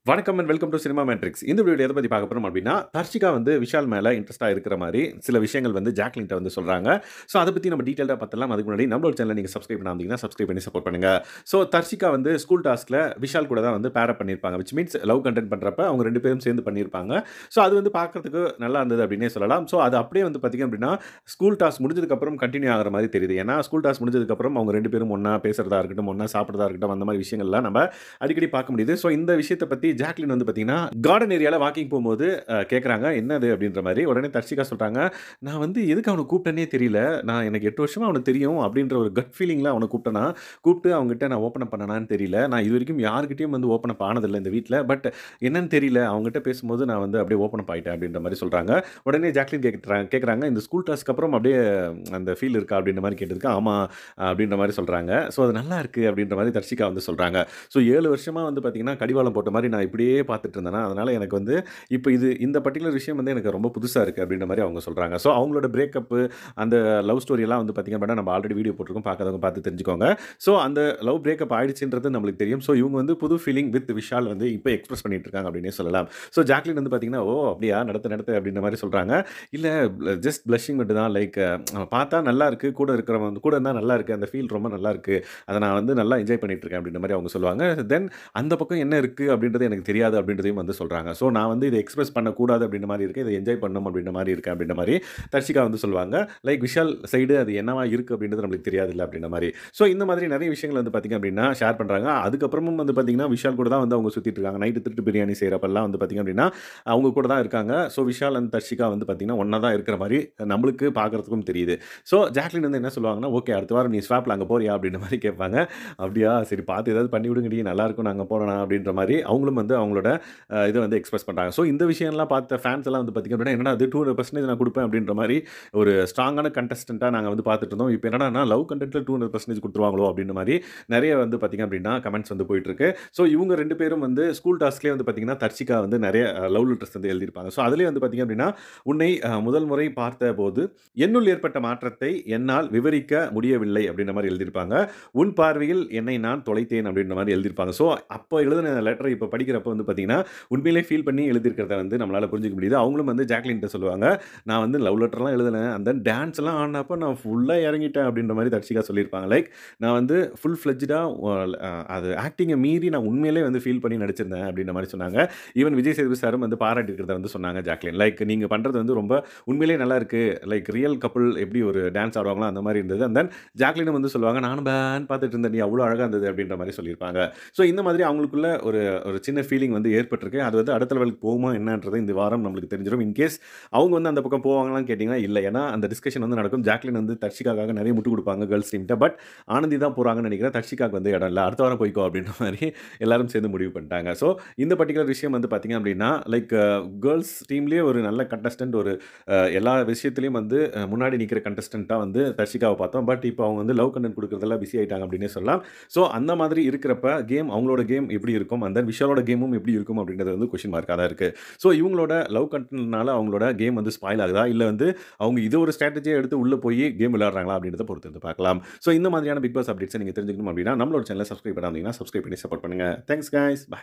வணக்கம் and welcome to cinema matrix. இந்த வீடியோல எத பத்தி பார்க்க போறோம் அப்டின்னா, தர்ஷிகா வந்து விஷால் மேல இன்ட்ரெஸ்ட்டா இருக்கிற மாரி சில விஷயங்கள் வந்து ஜாக்லின்ட்ட வந்து சொல்றாங்க. ஸோ அத பத்தி நம்ம டீடைல்டா பார்த்துடலாம். அதுக்கு முன்னாடி நம்மளோட சேனல நீங்க சப்ஸ்கிரைப் பண்ணாம இருந்தீங்கன்னா, சப்ஸ்கிரைப் பண்ணி சப்போர்ட் பண்ணுங்க. ஸோ தர்ஷிகா வந்து ஸ்கூல் டாஸ்க்ல விஷால் கூட தான் வந்து பேர் அப் பண்ணியிருப்பாங்க. விச் மீன்ஸ் லவ் கன்டென்ட் பண்றப்ப அவங்க 2 பேரும் சேர்ந்து பண்ணியிருப்பாங்க. ஸோ அது வந்து பார்க்கறதுக்கு நல்லா இருந்தது அப்டின்னே சொல்லலாம். ஸோ அது அப்படியே வந்து பார்த்தீங்க அப்டின்னா, ஸ்கூல் டாஸ்க் முடிஞ்சதுக்கு அப்புறம் கன்டின்யூ ஆகுற மாரி தெரியுது. ஏன்னா ஸ்கூல் டாஸ்க் முடிஞ்சதுக்கு அப்புறம் அவங்க 2 பேரும் ஒண்ணா பேசுறதா இருக்கட்டும், ஒண்ணா சாப்பிடுறதா இருக்கட்டும், அந்த மாரி விஷயங்கள்லாம் நம்ம அடிக்கடி பார்க்க முடியுது. ஸோ இந்த விஷயத்த பத்தி ஜாக்லின் வந்து பார்த்தீங்கன்னா, கார்டன் ஏரியால வாக்கிங் போம்போது கேட்குறாங்க, "என்னது?" அப்படின்ற மாரி. உடனே தர்ஷிகா சொல்றாங்க, "நான் வந்து எதுக்கு அவன கூப்பிட்டேன்னே தெரியல. எனக்கு 8 வருஷமா அவன தெரியும்." அப்படின்ற ஒரு கட் ஃபீலிங்ல அவன கூப்பிட்டேனா, கூப்பிட்டு அவங்ககிட்ட நான் ஓப்பன் அப் பண்ணனான்னு தெரியல. நான் இதுவரைக்கும் யார்கிட்டயும் வந்து ஓப்பன் அப் ஆனதில்ல இந்த வீட்ல. பட் என்னன்னு தெரியல. அவங்ககிட்ட பேசும்போது நான் வந்து அப்படியே ஓப்பன் அப் ஆயிட்டேன் அப்படின்ற மாரி சொல்றாங்க. உடனே ஜாக்லின் கேட்குறாங்க, "இந்த ஸ்கூல் டாஸ்க்கு அப்புறம் அப்படியே அந்த ஃபீல் இருக்கா?" அப்படின்ற மாரி கேட்டதுக்கு, "ஆமா." அப்படின்ற மாரி சொல்றாங்க. ஸோ அது நல்லா இருக்கு அப்படின்ற மாரி தர்ஷிகா வந்து சொல்றாங்க. ஸோ 7 வருஷமா வந்து பார்த்தீங்கன்னா, கடிவாளம் போட்ட மாரி நான் இப்படியே பார்த்துட்டு இருந்தேனா, அதனால எனக்கு வந்து இப்ப இந்த பர்ட்டிகுலர் விஷயம் வந்து எனக்கு ரொம்ப புதுசா இருக்கு அப்படின்ற மாரி அவங்க சொல்றாங்க. ஸோ அவங்களோட பிரேக்கப்பு, அந்த லவ் ஸ்டோரி எல்லாம் வந்து பார்த்தீங்க அப்படின்னா, நம்ம ஆல்ரெடி வீடியோ போட்டுருக்கோம். பார்க்காதவங்க பார்த்து தெரிஞ்சுக்கோங்க. ஸோ அந்த லவ் பிரேக்கப் ஆயிடுச்சுன்றது நம்மளுக்கு தெரியும். ஸோ இவங்க வந்து புது ஃபீலிங் வித் விஷால் வந்து இப்ப எக்ஸ்பிரஸ் பண்ணிட்டு இருக்காங்க அப்படின்னே சொல்லலாம். ஸோ ஜாக்லின் வந்து பார்த்தீங்கன்னா, "ஓ! அப்படியா? நடத்து நடத்து" அப்படின்ற மாரி சொல்றாங்க. "இல்ல ஜஸ்ட் பிளஷிங் மட்டும் தான். லைக் பார்த்தா நல்லா இருக்கு. கூட இருக்கிறவன் வந்து கூட இருந்தா நல்லா இருக்கு. அந்த ஃபீல் ரொம்ப நல்லா இருக்கு. அத நான் வந்து நல்லா என்ஜாய் பண்ணிட்டு இருக்கேன்" அப்படின்ற மாரி அவங்க சொல்லுவாங்க. தென் அந்த பக்கம் என்ன இருக்கு அப்படின்றது எனக்கு தெரியாது அப்படின்றதையும் வந்து சொல்றாங்க. ஸோ நான் வந்து இத எக்ஸ்பிரஸ் பண்ணக்கூடாது அப்படின்ற மாரி இருக்கு. இத என்ஜாய் பண்ணணும் அப்படின்ற மாரி இருக்கேன் அப்படின்ற மாரி தர்ஷிகா வந்து சொல்லுவாங்க. லைக் விஷால் சைடு அது என்னவா இருக்கு அப்படின்றது நம்மளுக்கு தெரியாதுல்ல அப்படின்ற மாரி. ஸோ இந்த மாதிரி நெறைய விஷயங்கள் வந்து பார்த்தீங்க அப்படின்னா ஷேர் பண்றாங்க. அதுக்கப்புறமும் வந்து பார்த்தீங்கன்னா, விஷால் கூட தான் வந்து அவங்க சுத்திட்டு இருக்காங்க. நைட்டு திருட்டு பிரியாணி செய்றப்பலாம் வந்து பார்த்தீங்க அப்படின்னா, அவங்க கூட தான் இருக்காங்க. ஸோ விஷால் அண்ட் தர்ஷிகா வந்து பார்த்தீங்கன்னா, ஒண்ணா தான் இருக்கிற மாரி நம்மளுக்கு பார்க்கறதுக்கும் தெரியுது. ஸோ ஜாக்லின் வந்து என்ன சொல்லுவாங்கன்னா, "ஓகே அடுத்த வாரம் நீ ஸ்வாப்ல அங்க போறியா?" அப்படின்ற மாரி கேட்பாங்க. "அப்படியா? சரி பார்த்து ஏதாவது பண்ணி விடுங்கடி. நல்லாருக்கும் நாங்க போனோம்னா" அப்படின்ற மாரி அவங்களும் வந்து அவங்களோட இத வந்து எக்ஸ்பிரஸ் பண்றாங்க. ஸோ இந்த விஷயம்லாம் பார்த்த ஃபேன்ஸ் எல்லாம் வந்து பார்த்தீங்க அப்படின்னா, "என்னடா இது 200% நான் குடுப்பேன்" அப்படின்ற மாரி ஒரு ஸ்ட்ராங்கான கண்டஸ்டன்ட்டா நாங்க வந்து பார்த்துட்டு இருந்தோம். இப்ப என்னடான்னா லவ் கன்டென்ட்ல 200% குடுத்துருவாங்களோ அப்படின்ற மாரி நெறைய வந்து பார்த்தீங்க அப்படின்னா, கமெண்ட்ஸ் வந்து போயிட்டு இருக்கு. ஸோ இவங்க 2 பேரும் வந்து ஸ்கூல் டாஸ்க்லயே வந்து பார்த்தீங்கன்னா, தர்ஷிகா வந்து நெறைய லவ் லெட்டர்ஸ் வந்து எழுதியிருப்பாங்க. ஸோ அதிலேயே வந்து பார்த்தீங்க அப்படின்னா, "உன்னை முதல் முறை பார்த்தபோது என்னுள் ஏற்பட்ட மாற்றத்தை என்னால் விவரிக்க முடியவில்லை" அப்படின்ற மாரி எழுதியிருப்பாங்க. "உன் பார்வையில் என்னை நான் தொலைத்தேன்" அப்படின்ற மாரி எழுதியிருப்பாங்க. ஸோ அப்ப எழுதின லெட்டர இப்ப படிக்கிறப்ப வந்து பார்த்தீங்கன்னா, உண்மையிலேயே ஃபீல் பண்ணி எழுதியிருக்கிறத வந்து நம்மளால புரிஞ்சுக்க முடியுது. அவங்களும் வந்து ஜாக்லின்ட்ட சொல்லுவாங்க, "நான் வந்து லவ் லெட்டர்லாம் எழுதினேன். அண்ட் தென் டான்ஸ்லாம் ஆடுனப்ப நான் ஃபுல்லா இறங்கிட்டேன்" அப்படின்ற மாரி தர்ஷிகா சொல்லியிருப்பாங்க. லைக் நான் வந்து ஃபுல் ஃப்ளெட்ஜ்டா அது ஆக்டிங்க மீறி நான் உண்மையிலேயே வந்து ஃபீல் பண்ணி நடிச்சிருந்தேன் அப்படின்ற மாரி சொன்னாங்க. ஈவன் விஜய் சேதுபதி சாரும் வந்து பாராட்டியிருக்கிறத வந்து சொன்னாங்க ஜாக்லின். லைக் நீங்க பண்றது வந்து ரொம்ப உண்மையிலேயே நல்லா இருக்கு. லைக் ரியல் கப்புள் எப்படி ஒரு டான்ஸ் ஆடுவாங்களோ அந்த மாரி இருந்தது. அண்ட் தென் ஜாக்லினும் வந்து சொல்லுவாங்க, "நானும் பேன்னு பார்த்துட்டு இருந்தேன். நீ அவ்வளோ அழகா இருந்தது" அப்படின்ற மாரி சொல்லியிருப்பாங்க. ஸோ இந்த மாதிரி அவங்களுக்குள்ள ஒரு ஒரு சின்ன ஃபீலிங் வந்து ஏற்பட்டிருக்கு. அது வந்து அடுத்த லெவலுக்கு போகுமா என்னன்றது இந்த வாரம் நம்மளுக்கு தெரிஞ்சிரும். இன்கேஸ் அவங்க வந்து அந்த பக்கம் போவாங்களான்னு கேட்டீங்கன்னா, இல்ல. ஏன்னா அந்த டிஸ்கஷன் வந்து நடக்கும். ஜாக்லின் வந்து தர்ஷிகாக்காக நெறைய முட்டு குடுப்பாங்க கேர்ல்ஸ் டீம்ட்ட. பட் ஆனந்தி தான் போறாங்கன்னு நெனைக்கிறேன். தர்ஷிகாக்கு வந்து இடம் இல்ல. அடுத்த வாரம் போய்க்கோ அப்படின்ற மாரி எல்லாரும் சேர்ந்து முடிவு பண்ணிட்டாங்க. ஸோ இந்த பர்ட்டிகுலர் விஷயம் வந்து பார்த்தீங்க அப்படின்னா, லைக் கேர்ல்ஸ் டீம்லயே ஒரு நல்ல கண்டஸ்டன்ட் ஒரு எல்லா விஷயத்திலயும் வந்து முன்னாடி நிக்கிற கண்டஸ்டன்ட்டா வந்து தர்ஷிகாவ பார்த்தோம். பட் இப்ப அவங்க வந்து லவ் கன்டென்ட் குடுக்குறதுல பிஸி ஆயிட்டாங்க அப்படின்னே சொல்லலாம். ஸோ அந்த மாதிரி இருக்கிறப்ப அவங்களோட கேம் எப்படி இருக்கும்? அண்ட் தென் விஷாலோட கேமும் எப்படி இருக்கும்? அப்படின்றது வந்து கொஸ்டின் மார்க்கா தான் இருக்கு. ஸோ இவங்களோட லவ் கன்டென்ட்னால அவங்களோட கேம் வந்து ஸ்பாயில் ஆகுதா? இல்ல வந்து அவங்க இத ஒரு ஸ்ட்ராட்டஜியா எடுத்து உள்ள போய் கேம் விளையாடுறாங்களா? அப்படின்றத பொறுத்து வந்து பார்க்கலாம். ஸோ இந்த மாதிரியான பிக் பாஸ் அப்டேட்ஸ நீங்க தெரிஞ்சுக்கணும் அப்படின்னா, நம்மளோட சேனல சப்ஸ்கிரைப் பண்ணாம இருந்தீங்கன்னா, சப்ஸ்கிரைப் பண்ணி சப்போர்ட் பண்ணுங்க. Thanks guys. பாய்.